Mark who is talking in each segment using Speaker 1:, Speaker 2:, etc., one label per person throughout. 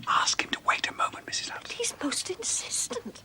Speaker 1: Ask him to wait a moment, Mrs. Hunt.
Speaker 2: He's most insistent.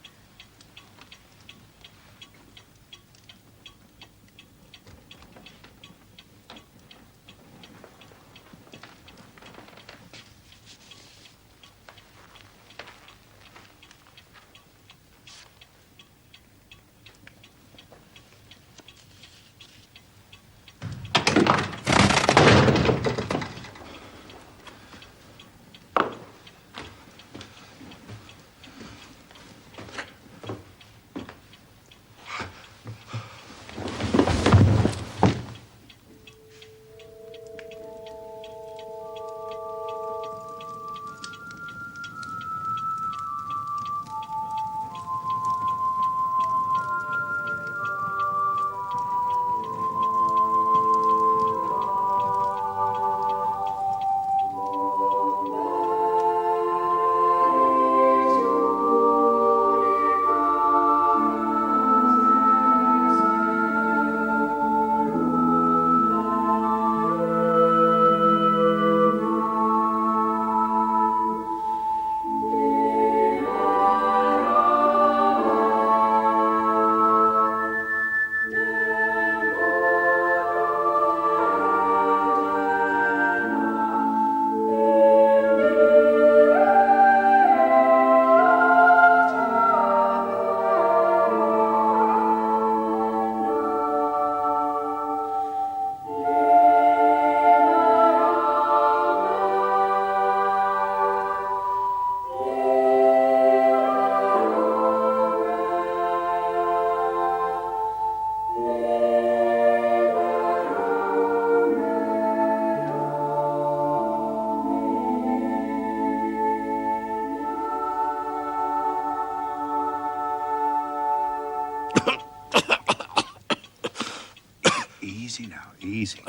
Speaker 1: Easy now, easy.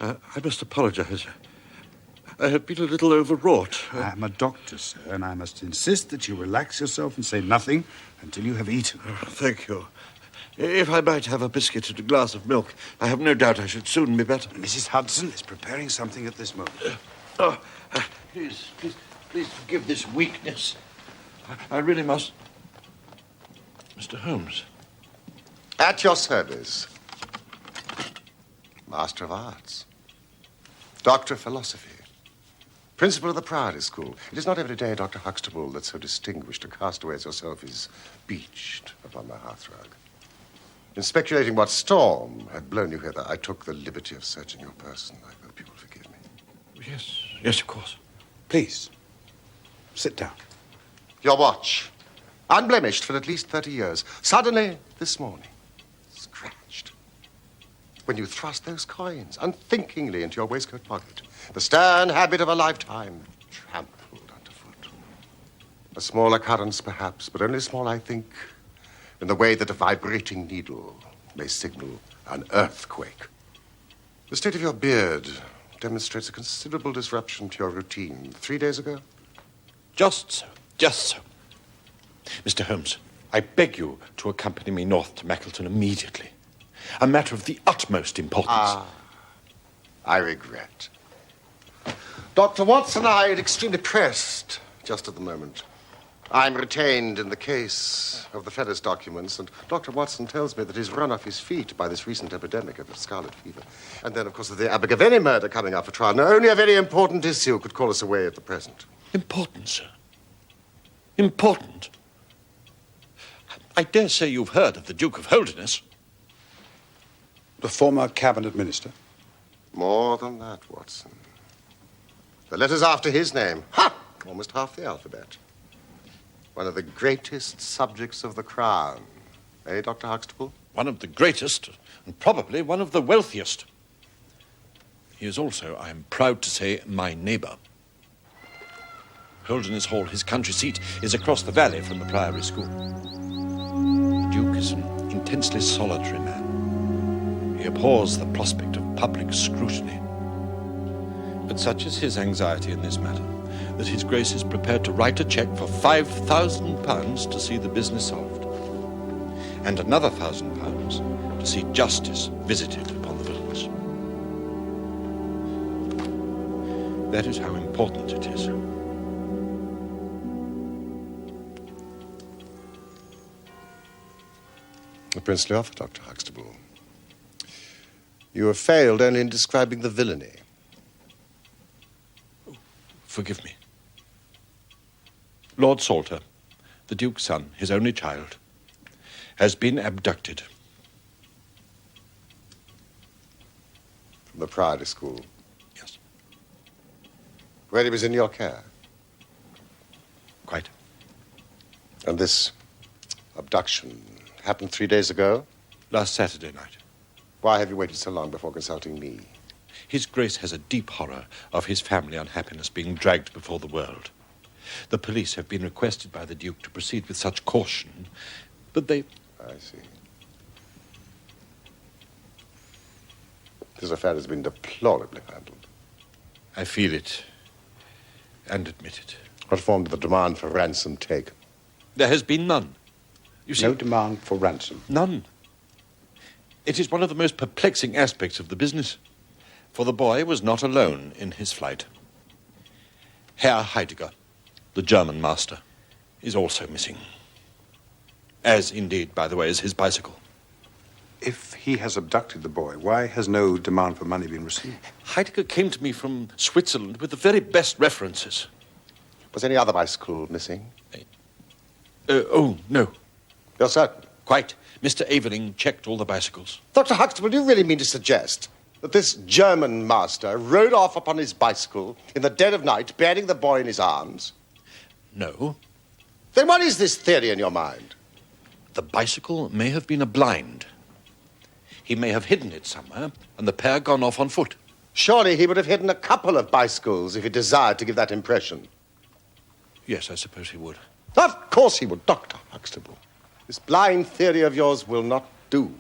Speaker 3: I must apologize. I had been a little overwrought.
Speaker 1: I'm a doctor, sir, and I must insist that you relax yourself and say nothing until you have eaten.
Speaker 3: Thank you. If I might have a biscuit and a glass of milk, I have no doubt I should soon be better.
Speaker 1: Mrs. Hudson is preparing something at this moment.
Speaker 3: Please forgive this weakness. I really must... Mr. Holmes.
Speaker 4: At your service. Master of Arts. Doctor of Philosophy. Principal of the Priory School. It is not every day, Dr. Huxtable, that so distinguished a castaway as yourself is beached upon my hearthrug. In speculating what storm had blown you hither, I took the liberty of searching your person. I hope you will forgive me.
Speaker 3: Yes, of course.
Speaker 1: Please, sit down.
Speaker 4: Your watch, unblemished for at least 30 years, suddenly, this morning, scratched. When you thrust those coins unthinkingly into your waistcoat pocket, the stern habit of a lifetime trampled underfoot. A small occurrence, perhaps, but only small, I think, in the way that a vibrating needle may signal an earthquake. The state of your beard demonstrates a considerable disruption to your routine. 3 days ago?
Speaker 3: Just so. Mr. Holmes, I beg you to accompany me north to Mackleton immediately. A matter of the utmost importance.
Speaker 4: I regret. Dr. Watson and I are extremely pressed just at the moment. I'm retained in the case of the Ferris documents, and Dr. Watson tells me that he's run off his feet by this recent epidemic of the scarlet fever. And then, of course, the Abergavenny murder coming up for trial. Now, only a very important issue could call us away at the present.
Speaker 3: Important, sir. Important. I dare say you've heard of the Duke of Holdernesse.
Speaker 1: The former cabinet minister?
Speaker 4: More than that, Watson. The letter's after his name. Ha! Almost half the alphabet. One of the greatest subjects of the crown. Eh, Dr. Huxtable?
Speaker 3: One of the greatest, and probably one of the wealthiest. He is also, I am proud to say, my neighbour. Holdernesse Hall, his country seat, is across the valley from the Priory School. The Duke is an intensely solitary man. He abhors the prospect of public scrutiny. But such is his anxiety in this matter, that His Grace is prepared to write a cheque for £5,000 to see the business solved, and another £1,000 to see justice visited upon the villains. That is how important it is.
Speaker 4: A princely offer, Dr. Huxtable. You have failed only in describing the villainy.
Speaker 3: Forgive me. Lord Saltire, the Duke's son, his only child, has been abducted.
Speaker 4: From the Priory School?
Speaker 3: Yes.
Speaker 4: Where he was in your care?
Speaker 3: Quite.
Speaker 4: And this abduction happened 3 days ago?
Speaker 3: Last Saturday night.
Speaker 4: Why have you waited so long before consulting me?
Speaker 3: His Grace has a deep horror of his family unhappiness being dragged before the world. The police have been requested by the Duke to proceed with such caution, but they...
Speaker 4: I see. This affair has been deplorably handled.
Speaker 3: I feel it and admit it.
Speaker 4: What form did the demand for ransom take?
Speaker 3: There has been none. You see,
Speaker 1: No demand for ransom.
Speaker 3: none. It is one of the most perplexing aspects of the business, for the boy was not alone in his flight. Herr Heidegger, the German master, is also missing. As, indeed, by the way, is his bicycle.
Speaker 1: If he has abducted the boy, why has no demand for money been received?
Speaker 3: Heidegger came to me from Switzerland with the very best references.
Speaker 4: Was any other bicycle missing?
Speaker 3: Oh, no.
Speaker 4: You're certain?
Speaker 3: Quite. Mr. Aveling checked all the bicycles.
Speaker 4: Dr. Huxtable, do you really mean to suggest that this German master rode off upon his bicycle in the dead of night, bearing the boy in his arms?
Speaker 3: No.
Speaker 4: Then what is this theory in your mind?
Speaker 3: The bicycle may have been a blind. He may have hidden it somewhere, and the pair gone off on foot.
Speaker 4: Surely he would have hidden a couple of bicycles if he desired to give that impression.
Speaker 3: Yes, I suppose he would.
Speaker 4: Of course he would, Dr. Huxtable. This blind theory of yours will not do.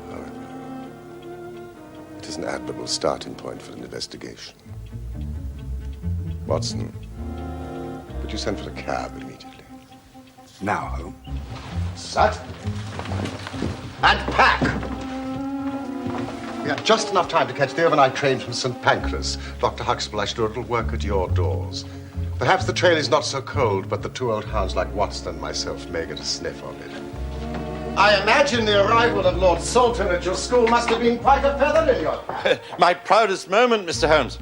Speaker 4: However, it is an admirable starting point for an investigation. Watson, would you send for a cab immediately?
Speaker 1: Now, Holmes.
Speaker 4: Sat. And pack! We have just enough time to catch the overnight train from St. Pancras. Dr. Huxtable, I should do a little work at your doors. Perhaps the trail is not so cold, but the two old hounds like Watson and myself may get a sniff on it. I imagine the arrival of Lord Saltire at your school must have been quite a feather in your cap.
Speaker 3: My proudest moment, Mr. Holmes.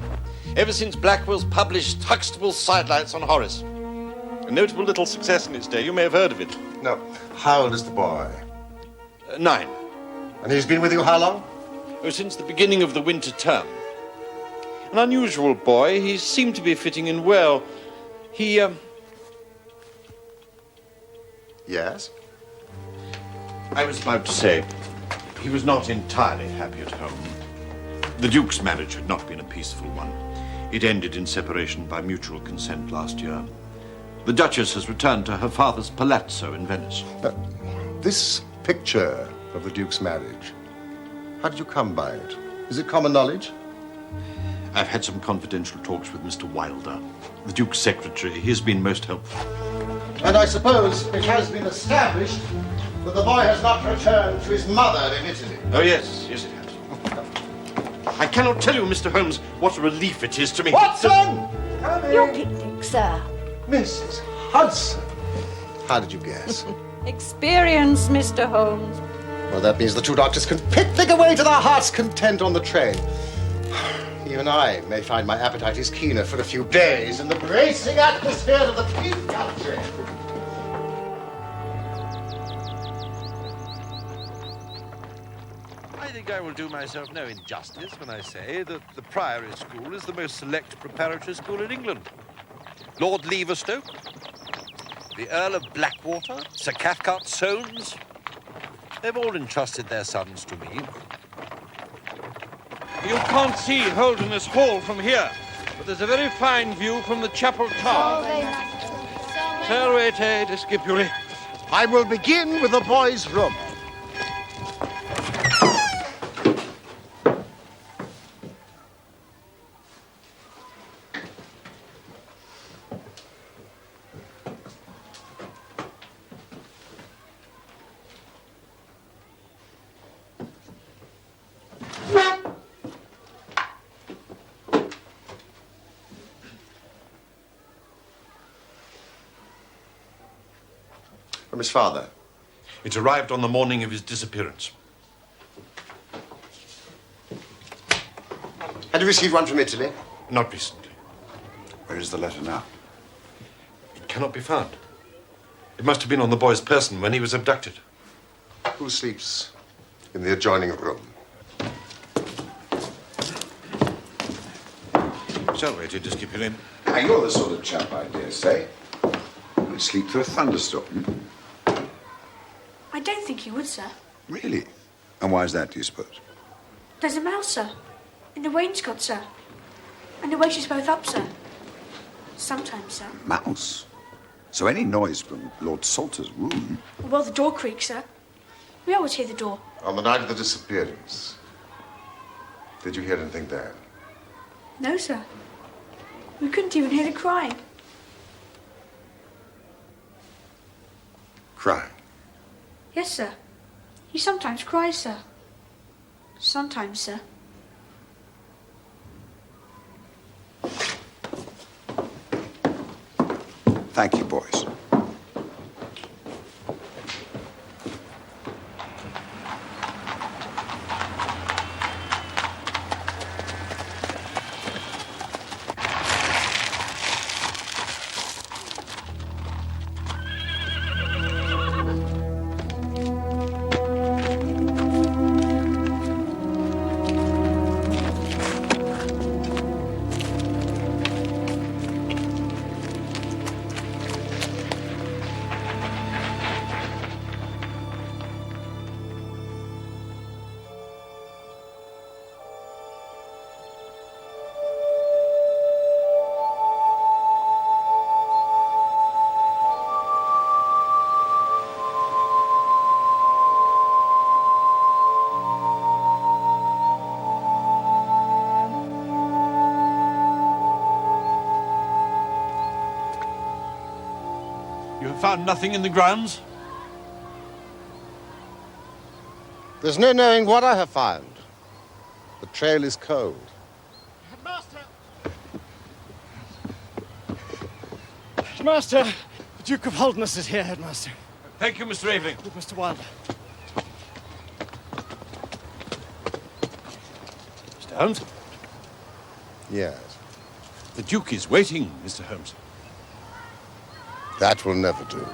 Speaker 3: Ever since Blackwell's published Huxtable's Sidelights on Horace. A notable little success in its day. You may have heard of it.
Speaker 4: No. How old is the boy?
Speaker 3: 9.
Speaker 4: And he's been with you how long?
Speaker 3: Oh, since the beginning of the winter term. An unusual boy. He seemed to be fitting in well. He,
Speaker 4: Yes?
Speaker 3: I was about to say, he was not entirely happy at home. The Duke's marriage had not been a peaceful one. It ended in separation by mutual consent last year. The Duchess has returned to her father's palazzo in Venice.
Speaker 4: This picture of the Duke's marriage, how did you come by it? Is it common knowledge?
Speaker 3: I've had some confidential talks with Mr. Wilder, the Duke's secretary. He has been most helpful.
Speaker 4: And I suppose it has been established that the boy has not returned to his mother in Italy.
Speaker 3: Oh, yes, yes it has. I cannot tell you, Mr. Holmes, what a relief it is to me.
Speaker 4: Watson!
Speaker 2: Your picnic, sir.
Speaker 4: Mrs. Hudson. How did you guess?
Speaker 2: Experience, Mr. Holmes.
Speaker 4: Well, that means the two doctors can picnic away to their heart's content on the train. Even I may find my appetite is keener for a few days in the bracing atmosphere of the Peak Country.
Speaker 3: think I will do myself no injustice when I say that the Priory School is the most select preparatory school in England. Lord Leverstoke, the Earl of Blackwater, Sir Cathcart Soames, they've all entrusted their sons to me.
Speaker 5: You can't see Holdernesse Hall from here, but there's a very fine view from the chapel tower. Servete discipuli.
Speaker 4: I will begin with the boys' room. From his father.
Speaker 3: It arrived on the morning of his disappearance.
Speaker 4: Had you received one from Italy?
Speaker 3: Not recently.
Speaker 1: Where is the letter now?
Speaker 3: It cannot be found. It must have been on the boy's person when he was abducted.
Speaker 4: Who sleeps in the adjoining room?
Speaker 3: Servete discipuli.
Speaker 1: Now, you're the sort of chap, I dare say, who would sleep through a thunderstorm.
Speaker 6: I don't think you would, sir.
Speaker 1: Really? And why is that, do you suppose?
Speaker 6: There's a mouse, sir. In the wainscot, sir. And it wakes us both up, sir. Sometimes, sir.
Speaker 1: Mouse? So any noise from Lord Saltire's room?
Speaker 6: Well, the door creaks, sir. We always hear the door.
Speaker 4: On the night of the disappearance. Did you hear anything there?
Speaker 6: No, sir. We couldn't even hear the crying.
Speaker 4: Crying?
Speaker 6: Yes, sir. He sometimes cries, sir. Sometimes, sir.
Speaker 1: Thank you, boys.
Speaker 3: You have found nothing in the grounds?
Speaker 4: There's no knowing what I have found. The trail is cold.
Speaker 7: Headmaster! Headmaster! The Duke of Holdernesse is here, Headmaster.
Speaker 3: Thank you, Mr. Aveling.
Speaker 7: With Mr. Wilder.
Speaker 3: Mr. Holmes?
Speaker 4: Yes.
Speaker 3: The Duke is waiting, Mr. Holmes.
Speaker 4: That will never do.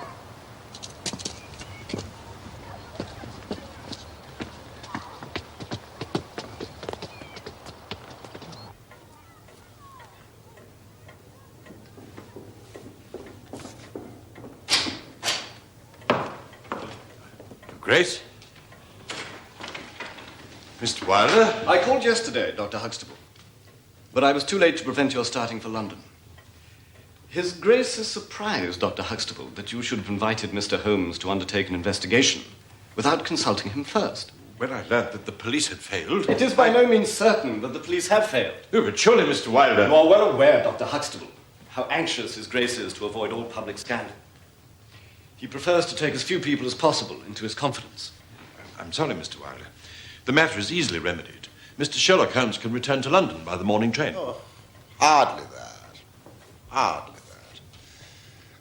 Speaker 3: Grace? Mr. Wilder?
Speaker 8: I called yesterday, Dr. Huxtable, but I was too late to prevent your starting for London. His Grace is surprised, Dr. Huxtable, that you should have invited Mr. Holmes to undertake an investigation without consulting him first.
Speaker 3: When I learned that the police had failed...
Speaker 8: It is by no means certain that the police have failed.
Speaker 3: Oh, but surely, Mr. Wilder...
Speaker 8: You are well aware, Dr. Huxtable, how anxious His Grace is to avoid all public scandal. He prefers to take as few people as possible into his confidence.
Speaker 3: I'm sorry, Mr. Wilder. The matter is easily remedied. Mr. Sherlock Holmes can return to London by the morning train.
Speaker 4: Oh, hardly that. Hardly that.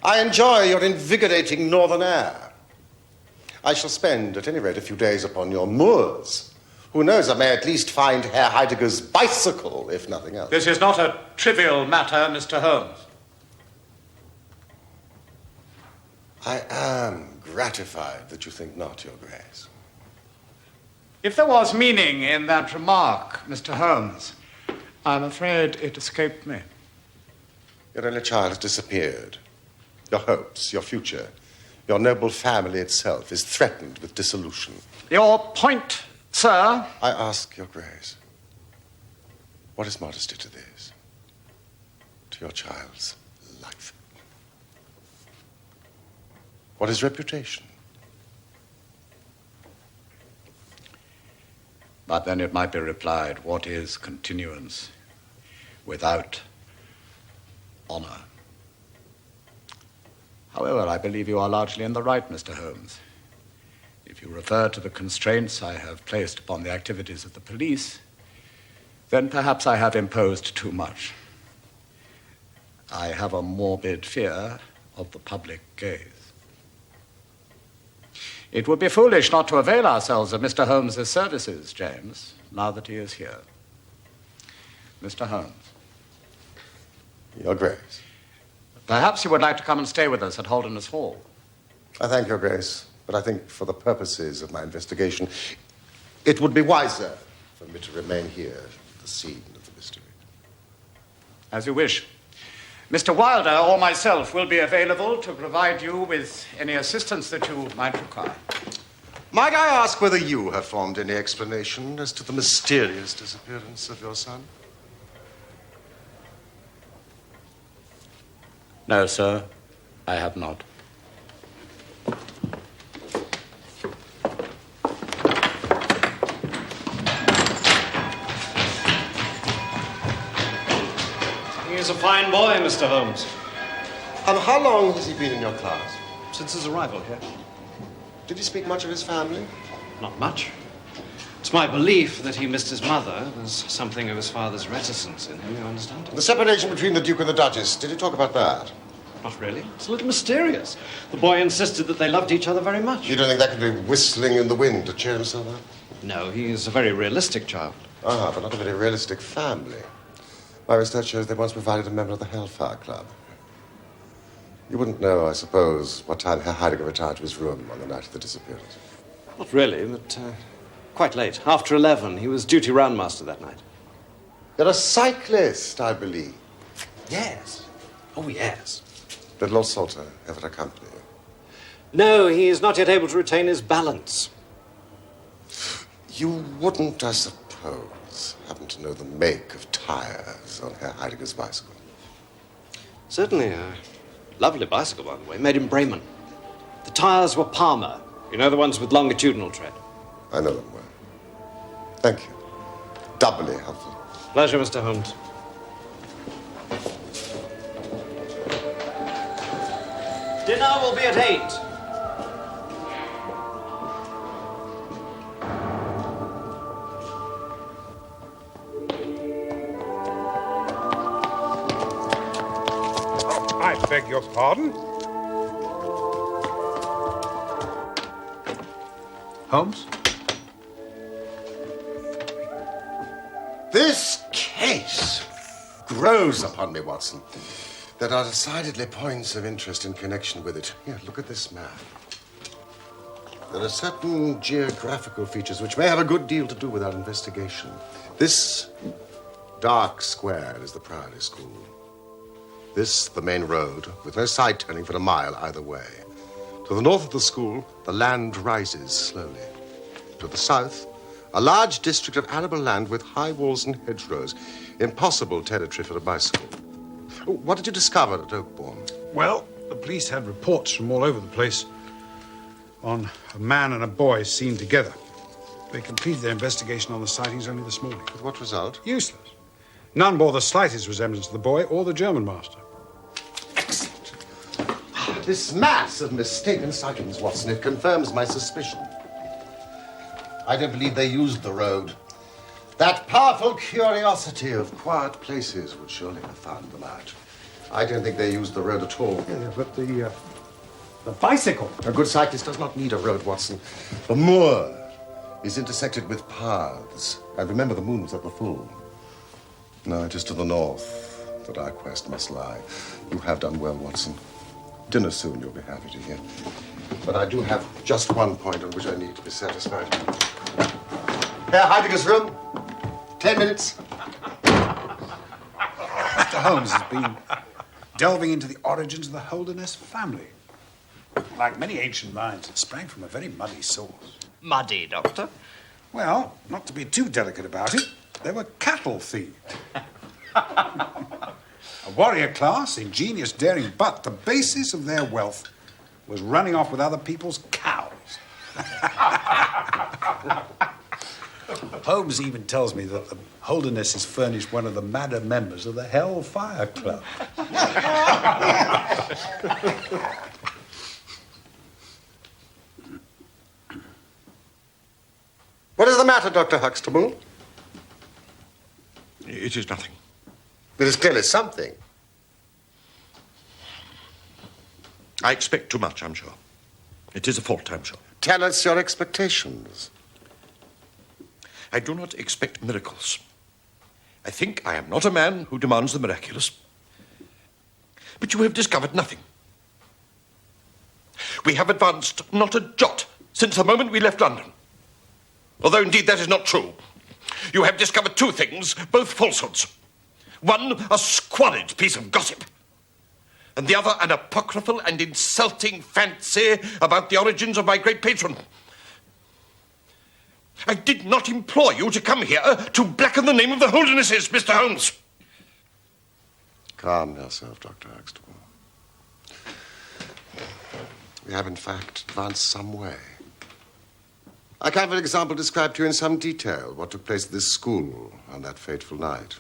Speaker 4: I enjoy your invigorating northern air. I shall spend, at any rate, a few days upon your moors. Who knows, I may at least find Herr Heidegger's bicycle, if nothing else.
Speaker 5: This is not a trivial matter, Mr. Holmes.
Speaker 4: I am gratified that you think not, Your Grace.
Speaker 9: If there was meaning in that remark, Mr. Holmes, I'm afraid it escaped me.
Speaker 4: Your only child has disappeared. Your hopes, your future, your noble family itself is threatened with dissolution.
Speaker 9: Your point, sir?
Speaker 4: I ask your grace, what is modesty to this? To your child's life? What is reputation?
Speaker 9: But then it might be replied, what is continuance without honor? However, I believe you are largely in the right, Mr. Holmes. If you refer to the constraints I have placed upon the activities of the police, then perhaps I have imposed too much. I have a morbid fear of the public gaze. It would be foolish not to avail ourselves of Mr. Holmes's services, James, now that he is here. Mr. Holmes.
Speaker 4: Your grace.
Speaker 9: Perhaps you would like to come and stay with us at Holdernesse Hall.
Speaker 4: I thank your grace, but I think for the purposes of my investigation, it would be wiser for me to remain here at the scene of the mystery.
Speaker 9: As you wish. Mr. Wilder or myself will be available to provide you with any assistance that you might require.
Speaker 4: Might I ask whether you have formed any explanation as to the mysterious disappearance of your son?
Speaker 9: No, sir, I have not.
Speaker 8: He's a fine boy, Mr. Holmes.
Speaker 4: And how long has he been in your class?
Speaker 8: Since his arrival here.
Speaker 4: Did he speak much of his family?
Speaker 8: Not much. It's my belief that he missed his mother. There's something of his father's reticence in him, you understand?
Speaker 4: The separation between the Duke and the Duchess, did he talk about that?
Speaker 8: Not really. It's a little mysterious. The boy insisted that they loved each other very much.
Speaker 4: You don't think that could be whistling in the wind to cheer himself up?
Speaker 8: No, he's a very realistic child.
Speaker 4: Ah, but not a very realistic family. My research shows they once provided a member of the Hellfire Club. You wouldn't know, I suppose, what time Herr Heidegger retired to his room on the night of the disappearance.
Speaker 8: Not really, but quite late. After 11. He was duty roundmaster that night.
Speaker 4: You're a cyclist, I believe.
Speaker 8: Yes. Oh, yes.
Speaker 4: Did Lord Saltire ever accompany you?
Speaker 8: No, he is not yet able to retain his balance.
Speaker 4: You wouldn't, I suppose, happen to know the make of tires on Herr Heidegger's bicycle?
Speaker 8: Certainly. A lovely bicycle, by the way, made in Bremen. The tires were Palmer. You know, the ones with longitudinal tread.
Speaker 4: I know them well. Thank you. Doubly helpful.
Speaker 8: Pleasure, Mr. Holmes. Dinner will be at 8.
Speaker 1: I beg your pardon?
Speaker 9: Holmes?
Speaker 4: This case grows upon me, Watson. There are decidedly points of interest in connection with it. Here, look at this map. There are certain geographical features which may have a good deal to do with our investigation. This dark square is the Priory School. This, the main road, with no side turning for a mile either way. To the north of the school, the land rises slowly. To the south, a large district of arable land with high walls and hedgerows. Impossible territory for a bicycle. What did you discover at Oakbourne?
Speaker 1: Well, the police had reports from all over the place on a man and a boy seen together. They completed their investigation on the sightings only this morning.
Speaker 4: With what result?
Speaker 1: Useless. None bore the slightest resemblance to the boy or the German master.
Speaker 4: Excellent. This mass of mistaken sightings, Watson, it confirms my suspicion. I don't believe they used the road. That powerful curiosity of quiet places would surely have found them out. I don't think they used the road at all.
Speaker 1: Yeah, but the bicycle.
Speaker 4: A good cyclist does not need a road, Watson. The moor is intersected with paths. And remember, the moon was at the full. No, it is to the north that our quest must lie. You have done well, Watson. Dinner soon, you'll be happy to hear. But I do have just one point on which I need to be satisfied. Herr Heidegger's room. 10 minutes.
Speaker 1: Mr. Holmes has been delving into the origins of the Holdernesse family. Like many ancient minds, it sprang from a very muddy source.
Speaker 10: Muddy, Doctor?
Speaker 1: Well, not to be too delicate about it, they were cattle thieves. A warrior class, ingenious, daring, but the basis of their wealth was running off with other people's cows. Holmes even tells me that the Holdernesses furnished one of the madder members of the Hellfire Club.
Speaker 4: What is the matter, Dr. Huxtable?
Speaker 3: It is nothing.
Speaker 4: There is clearly something.
Speaker 3: I expect too much, I'm sure. It is a fault, I'm sure.
Speaker 4: Tell us your expectations.
Speaker 3: I do not expect miracles. I think I am not a man who demands the miraculous. But you have discovered nothing. We have advanced not a jot since the moment we left London. Although, indeed, that is not true. You have discovered two things, both falsehoods. One, a squalid piece of gossip. And the other, an apocryphal and insulting fancy about the origins of my great patron. I did not implore you to come here to blacken the name of the Holdernesses, Mr. Holmes.
Speaker 4: Calm yourself, Dr. Huxtable. We have, in fact, advanced some way. I can, for example, describe to you in some detail what took place at this school on that fateful night.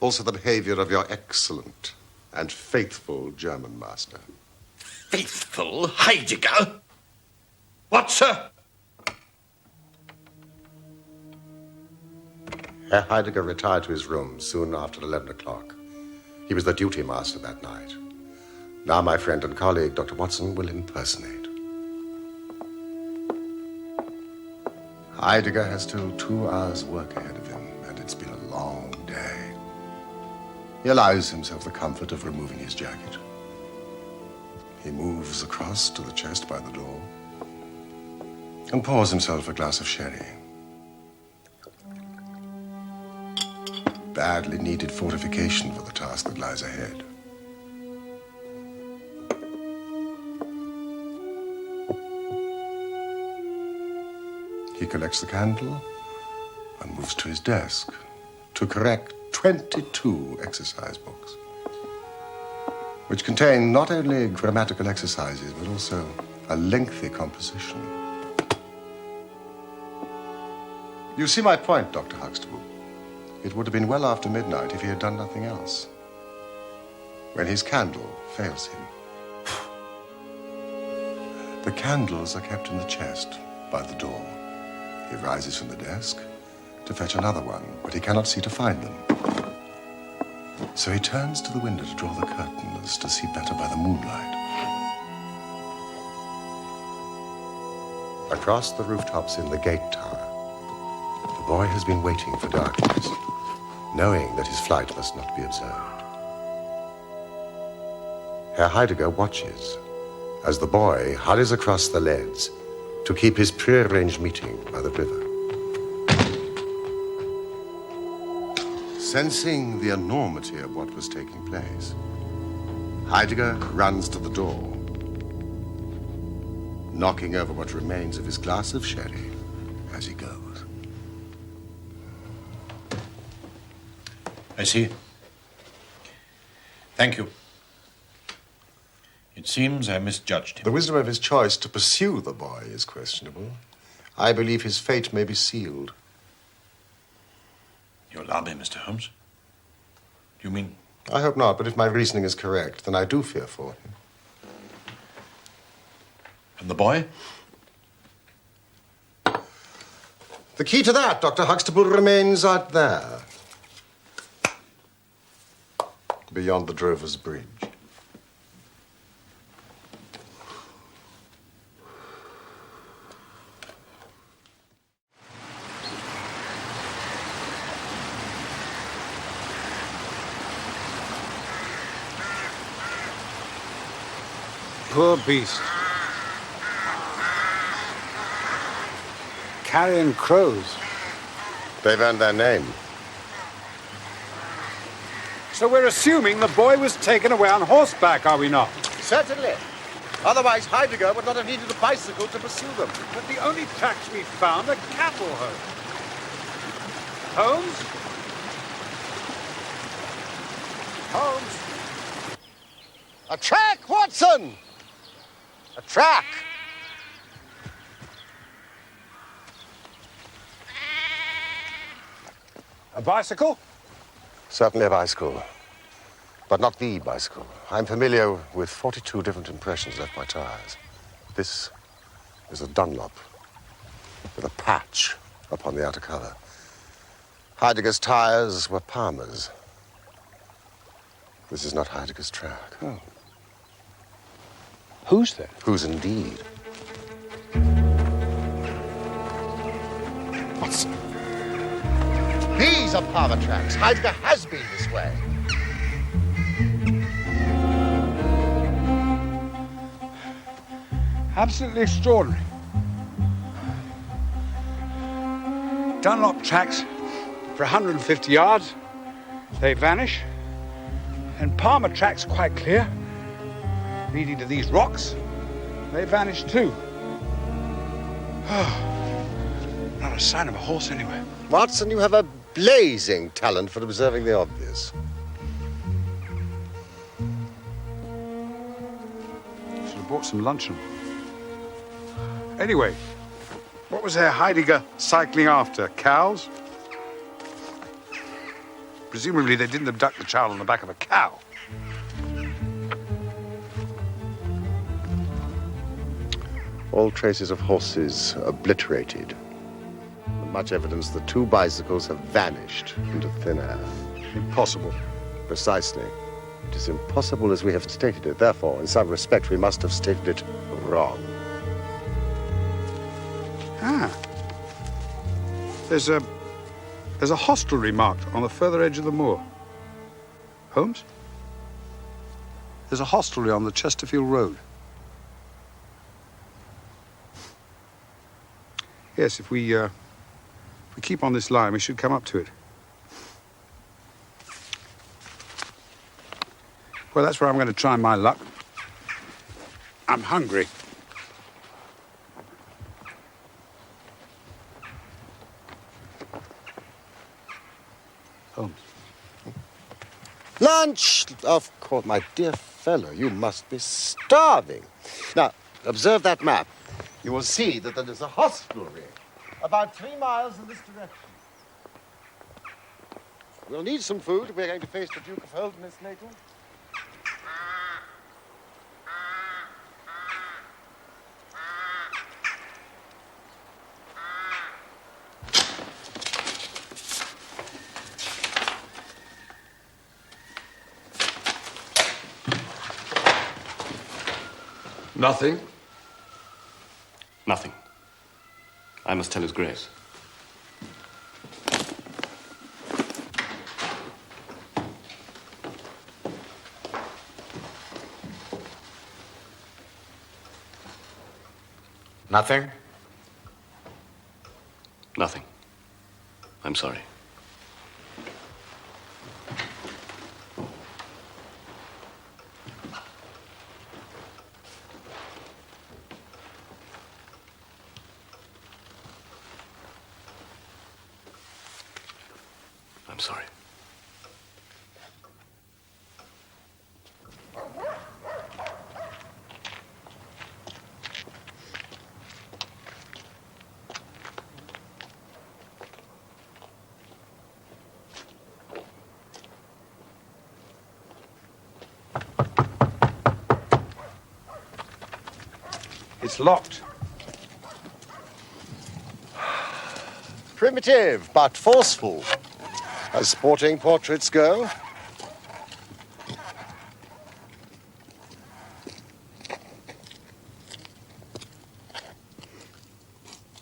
Speaker 4: Also the behavior of your excellent and faithful German master.
Speaker 3: Faithful Heidegger? What, sir?
Speaker 4: Herr Heidegger retired to his room soon after 11 o'clock. He was the duty master that night. Now my friend and colleague, Dr. Watson, will impersonate. Heidegger has still 2 hours' work ahead of him, and it's been a long day. He allows himself the comfort of removing his jacket. He moves across to the chest by the door and pours himself a glass of sherry. Badly needed fortification for the task that lies ahead. He collects the candle and moves to his desk to correct 22 exercise books, which contain not only grammatical exercises, but also a lengthy composition. You see my point, Dr. Huxtable. It would have been well after midnight if he had done nothing else. When his candle fails him. The candles are kept in the chest by the door. He rises from the desk to fetch another one, but he cannot see to find them. So he turns to the window to draw the curtains to see better by the moonlight. Across the rooftops in the gate tower, the boy has been waiting for darkness, knowing that his flight must not be observed. Herr Heidegger watches as the boy hurries across the leads to keep his prearranged meeting by the river. Sensing the enormity of what was taking place, Heidegger runs to the door, knocking over what remains of his glass of sherry as he goes.
Speaker 3: I see. Thank you. It seems I misjudged him.
Speaker 4: The wisdom of his choice to pursue the boy is questionable. I believe his fate may be sealed.
Speaker 3: You alarm me, Mr. Holmes. You mean?
Speaker 4: I hope not, but if my reasoning is correct, then I do fear for him.
Speaker 3: And the boy?
Speaker 4: The key to that, Dr. Huxtable, remains out there. Beyond the Drover's Bridge.
Speaker 1: Poor beast. Carrion Crows.
Speaker 4: They've earned their name.
Speaker 1: So we're assuming the boy was taken away on horseback, are we not?
Speaker 4: Certainly. Otherwise, Heidegger would not have needed a bicycle to pursue them.
Speaker 1: But the only tracks we found are cattle, Holmes. Holmes?
Speaker 4: A track, Watson! A track!
Speaker 1: A bicycle?
Speaker 4: Certainly a bicycle. But not the bicycle. I'm familiar with 42 different impressions left by tires. This is a Dunlop with a patch upon the outer cover. Heidegger's tires were Palmer's. This is not Heidegger's track.
Speaker 1: Oh. Whose then?
Speaker 4: Whose indeed?
Speaker 1: What's...
Speaker 4: These are Palmer tracks. Heidegger has been this way.
Speaker 1: Absolutely extraordinary. Dunlop tracks for 150 yards. They vanish. And Palmer tracks quite clear, leading to these rocks. They vanish too. Oh, not a sign of a horse anywhere.
Speaker 4: Watson, you have a blazing talent for observing the obvious.
Speaker 1: Should have bought some luncheon. Anyway, what was Herr Heidegger cycling after? Cows? Presumably they didn't abduct the child on the back of a cow.
Speaker 4: All traces of horses obliterated. And much evidence the two bicycles have vanished into thin air.
Speaker 1: Impossible.
Speaker 4: Precisely. It is impossible as we have stated it. Therefore, in some respect, we must have stated it wrong.
Speaker 1: Ah. There's a hostelry marked on the further edge of the moor. Holmes? There's a hostelry on the Chesterfield Road. Yes, if we keep on this line, we should come up to it. Well, that's where I'm going to try my luck. I'm hungry. Holmes.
Speaker 4: Lunch! Of course, my dear fellow, you must be starving. Now, observe that map. You will see that there is a hostelry about 3 miles in this direction. We'll need some food. We're going to face the Duke of Holdernesse later.
Speaker 8: Nothing? Nothing. I must tell His Grace.
Speaker 9: Nothing?
Speaker 8: Nothing. I'm sorry. I'm sorry.
Speaker 1: It's locked.
Speaker 4: Primitive, but forceful, as sporting portraits go.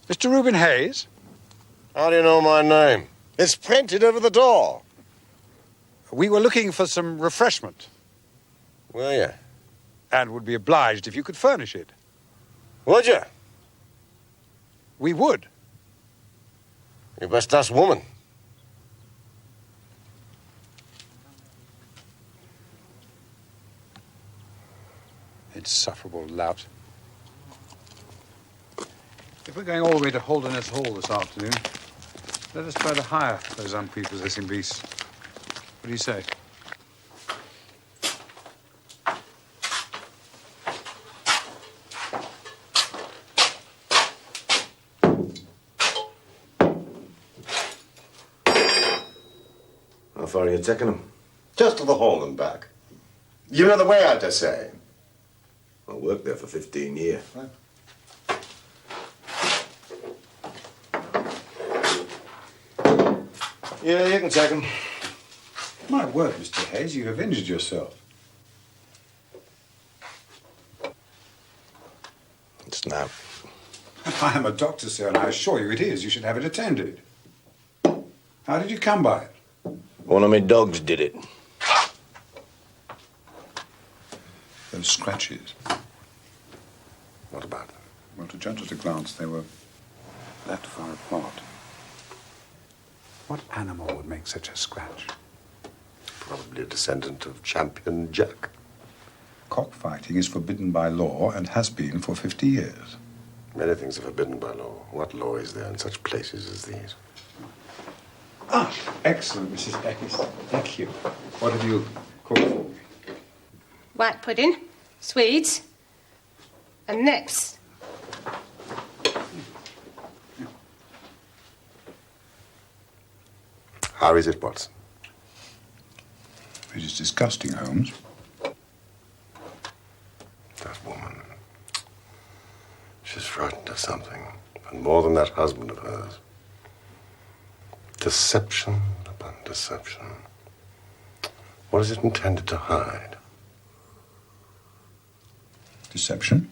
Speaker 1: Mr. Reuben Hayes?
Speaker 4: How do you know my name? It's printed over the door.
Speaker 1: We were looking for some refreshment.
Speaker 4: Were you?
Speaker 1: And would be obliged if you could furnish it.
Speaker 4: Would you?
Speaker 1: We would.
Speaker 4: You best ask woman.
Speaker 1: Insufferable lout. If we're going all the way to Holdernesse Hall this afternoon, let us try to hire those unprepossessing beasts. What do you say?
Speaker 4: How far are you taking them? Just to the hall and back. You know the way, I dare say.
Speaker 10: I worked there for 15 years.
Speaker 4: Yeah, you can take them.
Speaker 1: My word, Mr. Hayes, you have injured yourself.
Speaker 10: It's not.
Speaker 1: I am a doctor, sir, and I assure you it is. You should have it attended. How did you come by it?
Speaker 10: One of my dogs did it.
Speaker 1: Those scratches.
Speaker 4: What about them?
Speaker 1: Well, to judge at a glance, they were that far apart. What animal would make such a scratch?
Speaker 4: Probably a descendant of Champion Jack.
Speaker 1: Cockfighting is forbidden by law and has been for 50 years.
Speaker 4: Many things are forbidden by law. What law is there in such places as these?
Speaker 1: Ah, excellent, Mrs. Hayes. Thank you. What have you cooked for me?
Speaker 11: White pudding, swedes, and next.
Speaker 4: How is it, Watson?
Speaker 1: It is disgusting, Holmes.
Speaker 4: That woman. She's frightened of something. And more than that husband of hers. Deception upon deception. What is it intended to hide?
Speaker 1: Deception?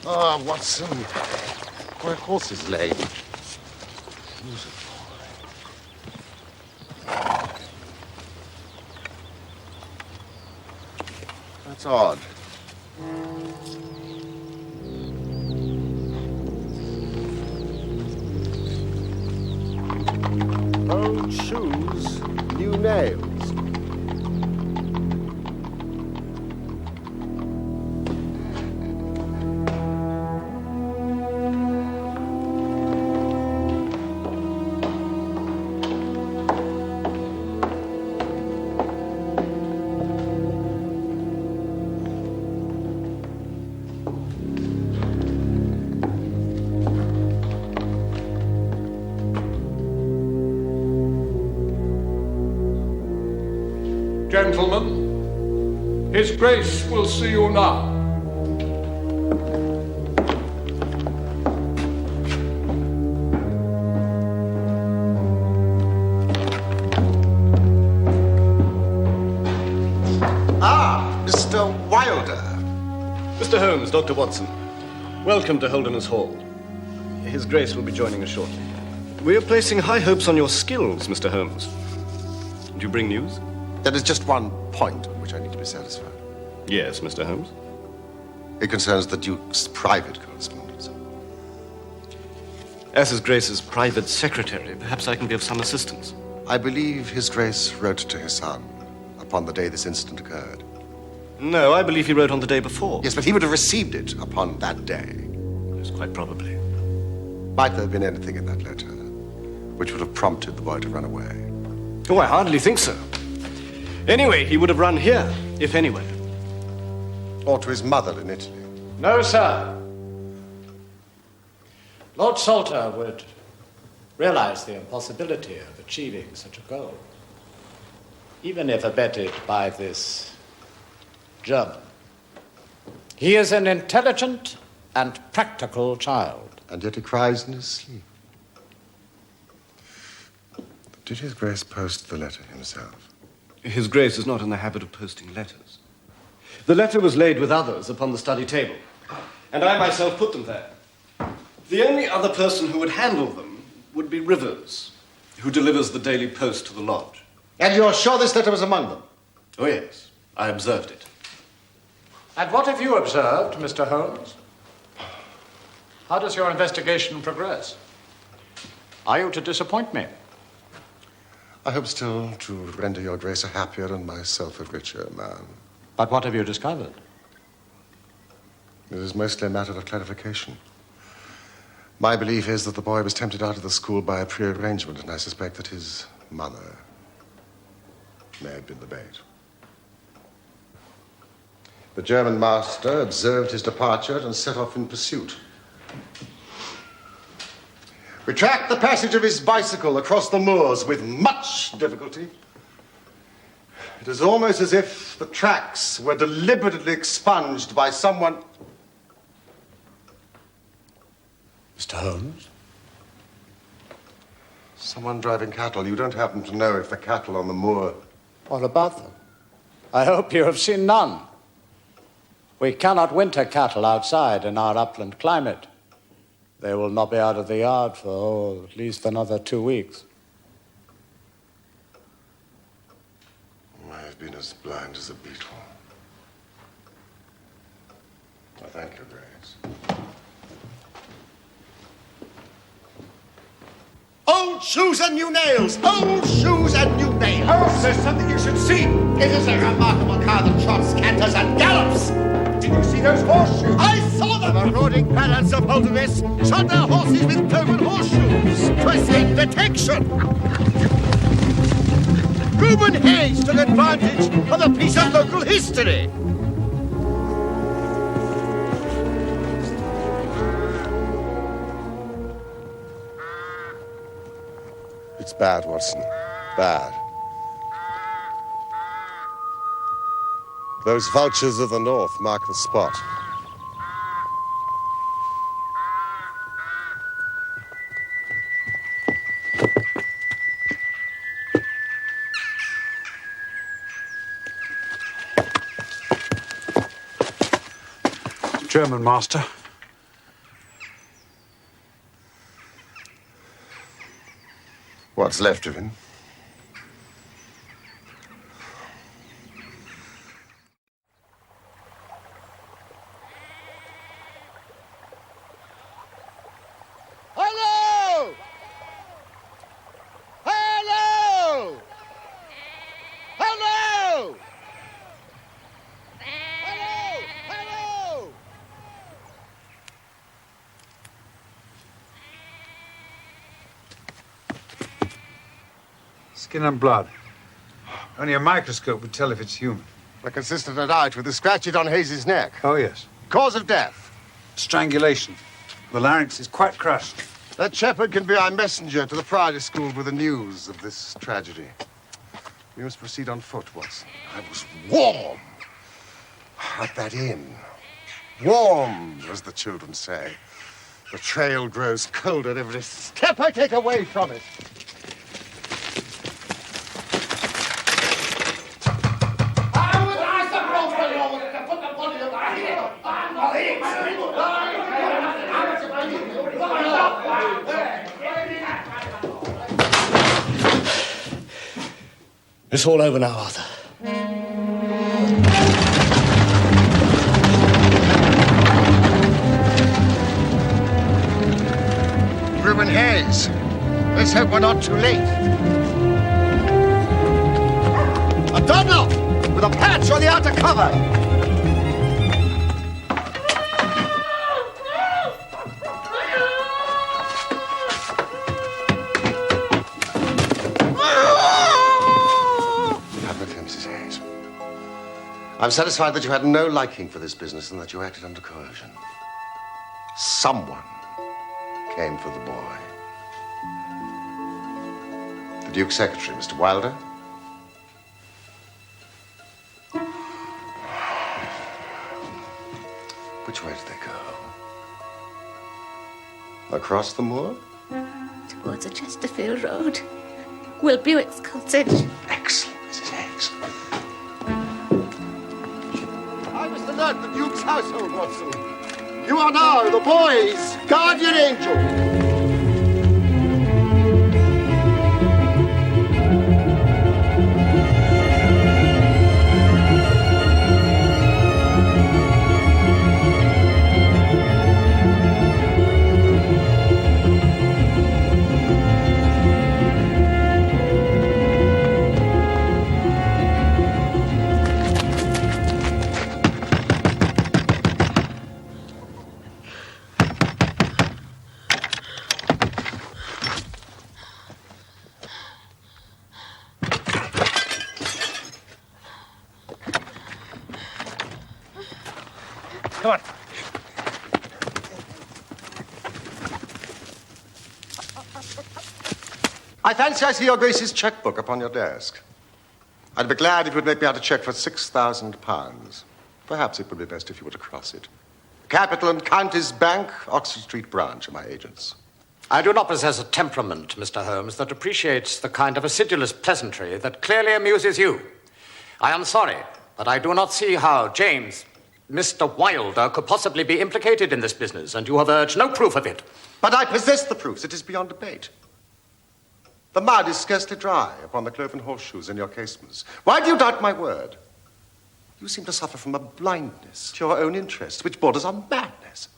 Speaker 4: Ah, Watson. My horse is lame. That's odd. Old shoes, new nails.
Speaker 12: Gentlemen, His Grace will see you now.
Speaker 4: Ah, Mr. Wilder.
Speaker 8: Mr. Holmes, Dr. Watson, welcome to Holdernesse Hall. His Grace will be joining us shortly. We are placing high hopes on your skills, Mr. Holmes. Do you bring news?
Speaker 4: There is just one point on which I need to be satisfied.
Speaker 8: Yes, Mr. Holmes.
Speaker 4: It concerns the Duke's private correspondence.
Speaker 8: As His Grace's private secretary, perhaps I can be of some assistance.
Speaker 4: I believe His Grace wrote to his son upon the day this incident occurred.
Speaker 8: No, I believe he wrote on the day before.
Speaker 4: Yes, but he would have received it upon that day.
Speaker 8: Yes, quite probably.
Speaker 4: Might there have been anything in that letter which would have prompted the boy to run away?
Speaker 8: Oh, I hardly think so. Anyway, he would have run here, if anywhere.
Speaker 4: Or to his mother in Italy.
Speaker 7: No, sir. Lord Saltire would realize the impossibility of achieving such a goal, even if abetted by this German. He is an intelligent and practical child.
Speaker 4: And yet he cries in his sleep. Did His Grace post the letter himself?
Speaker 8: His Grace is not in the habit of posting letters. The letter was laid with others upon the study table, and I myself put them there. The only other person who would handle them would be Rivers, who delivers the Daily Post to the lodge.
Speaker 4: And you're sure this letter was among them?
Speaker 8: Oh, yes. I observed it.
Speaker 7: And what have you observed, Mr. Holmes? How does your investigation progress? Are you to disappoint me?
Speaker 4: I hope still to render your grace a happier and myself a richer man.
Speaker 7: But what have you discovered?
Speaker 4: It is mostly a matter of clarification. My belief is that the boy was tempted out of the school by a prearrangement, and I suspect that his mother may have been the bait. The German master observed his departure and set off in pursuit. We tracked the passage of his bicycle across the moors with much difficulty. It is almost as if the tracks were deliberately expunged by someone...
Speaker 7: Mr. Holmes?
Speaker 4: Someone driving cattle. You don't happen to know if the cattle on the moor...
Speaker 7: What about them? I hope you have seen none. We cannot winter cattle outside in our upland climate. They will not be out of the yard for, at least another 2 weeks.
Speaker 4: I have been as blind as a beetle. I thank your grace. Old shoes and new nails! Old shoes and new nails!
Speaker 12: Holmes, there's something you should see.
Speaker 4: It is a remarkable car that trots, canters, and gallops!
Speaker 12: Did you see those horseshoes?
Speaker 4: I saw them! The marauding barons of Holdernesse shod their horses with cloven horseshoes to escape detection! Reuben Hayes took advantage of a piece of local history! It's bad, Watson. Bad. Those vultures of the north mark the spot.
Speaker 1: German master.
Speaker 4: What's left of him? Hello! Hello! Hello! Hello! Hello!
Speaker 1: Skin and blood. Only a microscope would tell if it's human.
Speaker 4: A consistent night with the scratches on Hayes's neck.
Speaker 1: Oh, yes.
Speaker 4: Cause of death?
Speaker 1: Strangulation. The larynx is quite crushed.
Speaker 4: That shepherd can be our messenger to the Priory School with the news of this tragedy. We must proceed on foot, Watson. I was warm at that inn. Warm, as the children say. The trail grows colder every step I take away from it.
Speaker 8: It's all over now, Arthur.
Speaker 4: Reuben Hayes. Let's hope we're not too late. A Donald with a patch on the outer cover. I'm satisfied that you had no liking for this business and that you acted under coercion. Someone came for the boy. The Duke's secretary, Mr. Wilder. Which way did they go? Across the moor?
Speaker 11: Towards the Chesterfield Road. Will Buick's cottage.
Speaker 4: Excellent, Mrs. Hayes. I was to learn the Duke's household, Watson. You are now the boy's guardian angel.
Speaker 5: Come on.
Speaker 4: I fancy I see your Grace's checkbook upon your desk. I'd be glad if you would make me out a check for £6,000. Perhaps it would be best if you were to cross it. Capital and Counties Bank, Oxford Street branch are my agents.
Speaker 7: I do not possess a temperament, Mr. Holmes, that appreciates the kind of acidulous pleasantry that clearly amuses you. I am sorry, but I do not see how James, Mr. Wilder, could possibly be implicated in this business, and you have urged no proof of it.
Speaker 4: But I possess the proofs. It is beyond debate. The mud is scarcely dry upon the cloven horseshoes in your casements. Why do you doubt my word? You seem to suffer from a blindness to your own interests, which borders on madness.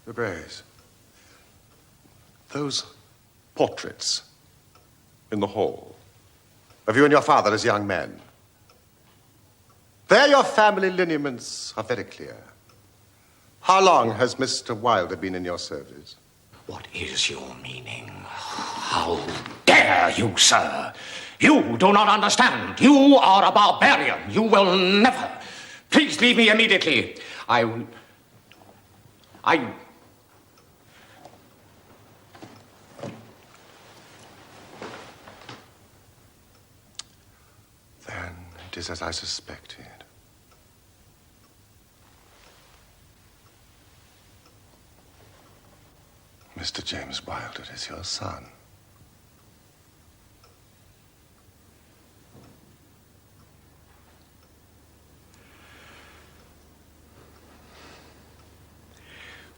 Speaker 4: Your Grace, those portraits in the hall of you and your father as young men, there your family lineaments are very clear. How long has Mr. Wilder been in your service?
Speaker 7: What is your meaning? How dare you, sir? You do not understand. You are a barbarian. You will never. Please leave me immediately.
Speaker 4: Then it is as I suspected. Mr. James Wilder is your son.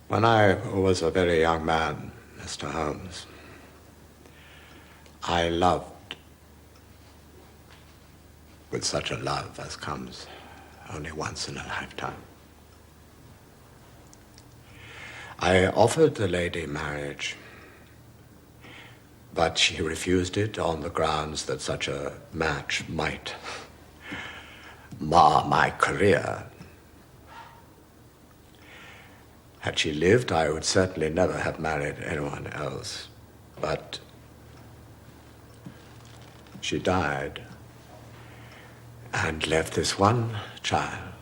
Speaker 7: When I was a very young man, Mr. Holmes, I loved with such a love as comes only once in a lifetime. I offered the lady marriage, but she refused it on the grounds that such a match might mar my career. Had she lived, I would certainly never have married anyone else. But she died and left this one child,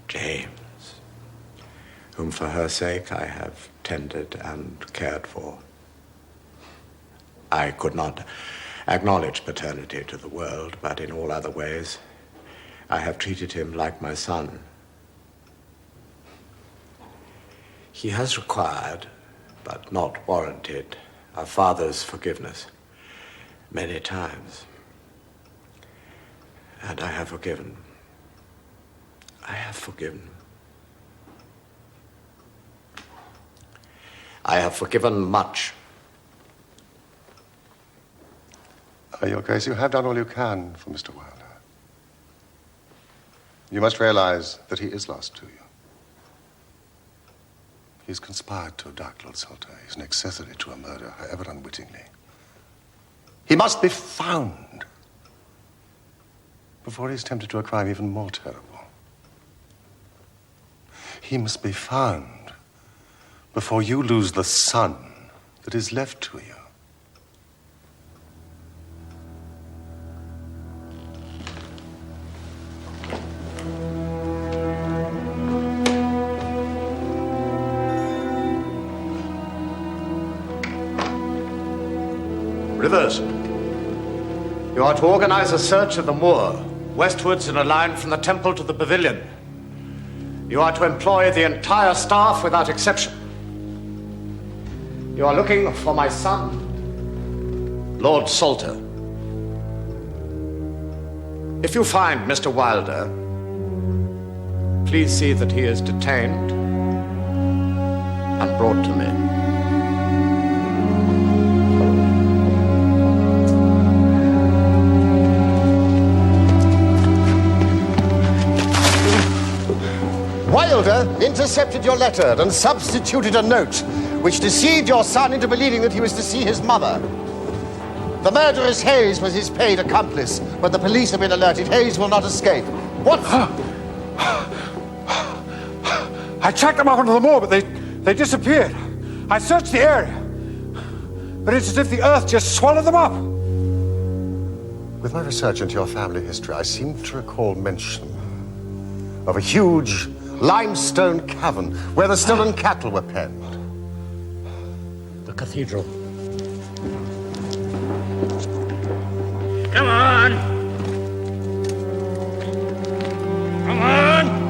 Speaker 7: James, whom for her sake I have tended and cared for. I could not acknowledge paternity to the world, but in all other ways, I have treated him like my son. He has required, but not warranted, a father's forgiveness many times. And I have forgiven. I have forgiven. I have forgiven much.
Speaker 4: Your Grace, you have done all you can for Mr. Wilder. You must realize that he is lost to you. He's conspired to abduct Lord Saltire. He's an accessory to a murder, however unwittingly. He must be found before he's tempted to a crime even more terrible. He must be found before you lose the son that is left to you.
Speaker 7: Rivers, you are to organize a search of the moor, westwards in a line from the temple to the pavilion. You are to employ the entire staff without exception. You are looking for my son, Lord Saltire. If you find Mr. Wilder, please see that he is detained and brought to me.
Speaker 4: Wilder intercepted your letter and substituted a note which deceived your son into believing that he was to see his mother. The murderous Hayes was his paid accomplice, but the police have been alerted. Hayes will not escape. What?
Speaker 12: I tracked them up onto the moor, but they disappeared. I searched the area, but it's as if the earth just swallowed them up.
Speaker 4: With my research into your family history, I seem to recall mention of a huge limestone cavern where the stolen cattle were penned.
Speaker 7: The cathedral.
Speaker 13: Come on! Come on!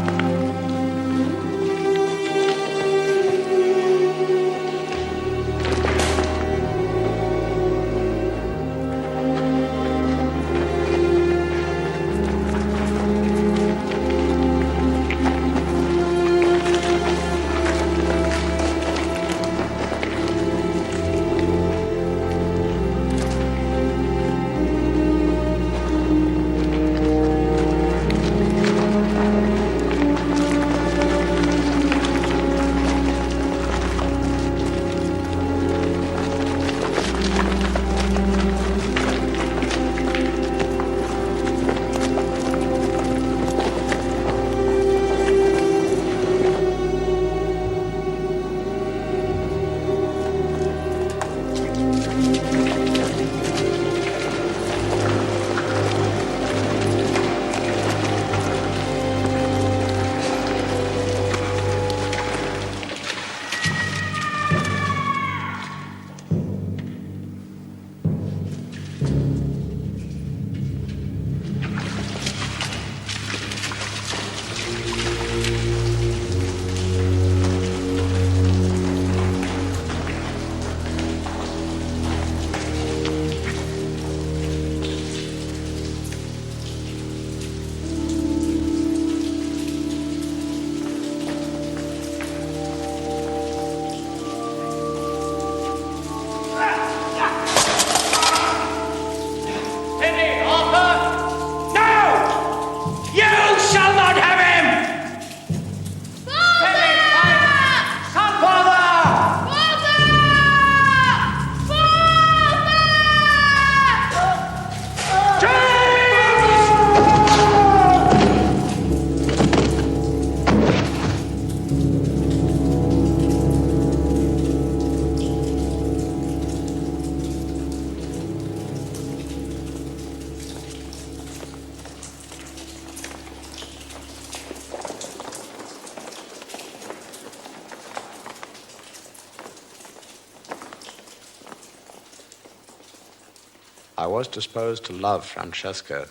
Speaker 7: I was disposed to love Francesca,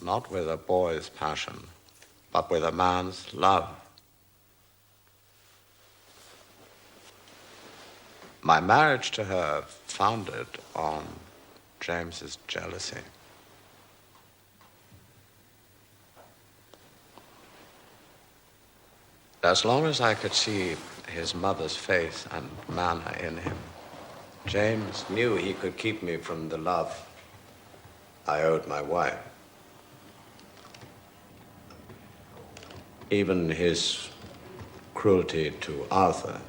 Speaker 7: not with a boy's passion, but with a man's love. My marriage to her founded on James's jealousy. As long as I could see his mother's face and manner in him, James knew he could keep me from the love I owed my wife. Even his cruelty to Arthur,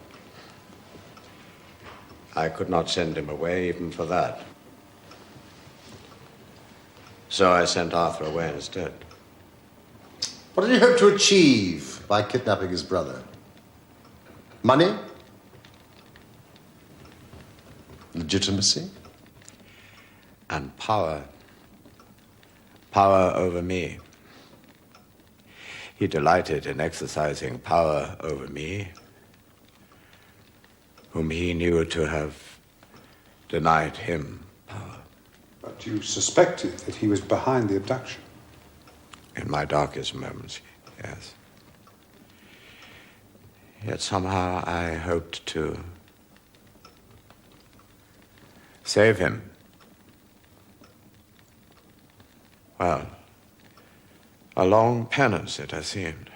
Speaker 7: I could not send him away even for that. So I sent Arthur away instead.
Speaker 4: What did he hope to achieve by kidnapping his brother? Money? Legitimacy?
Speaker 7: And power. Power over me. He delighted in exercising power over me, whom he knew to have denied him power.
Speaker 1: But you suspected that he was behind the abduction?
Speaker 7: In my darkest moments, yes. Yet somehow I hoped to save him. Well, a long penance it has seemed.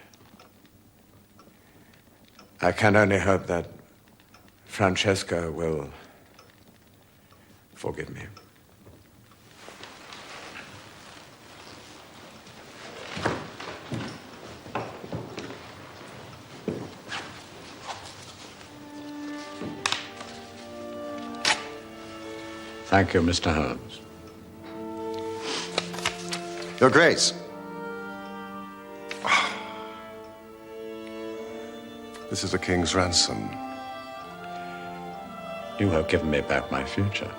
Speaker 9: I can only hope that Francesca will forgive me. Thank you, Mr. Holmes.
Speaker 4: Your Grace. This is the King's ransom.
Speaker 9: You have given me back my future.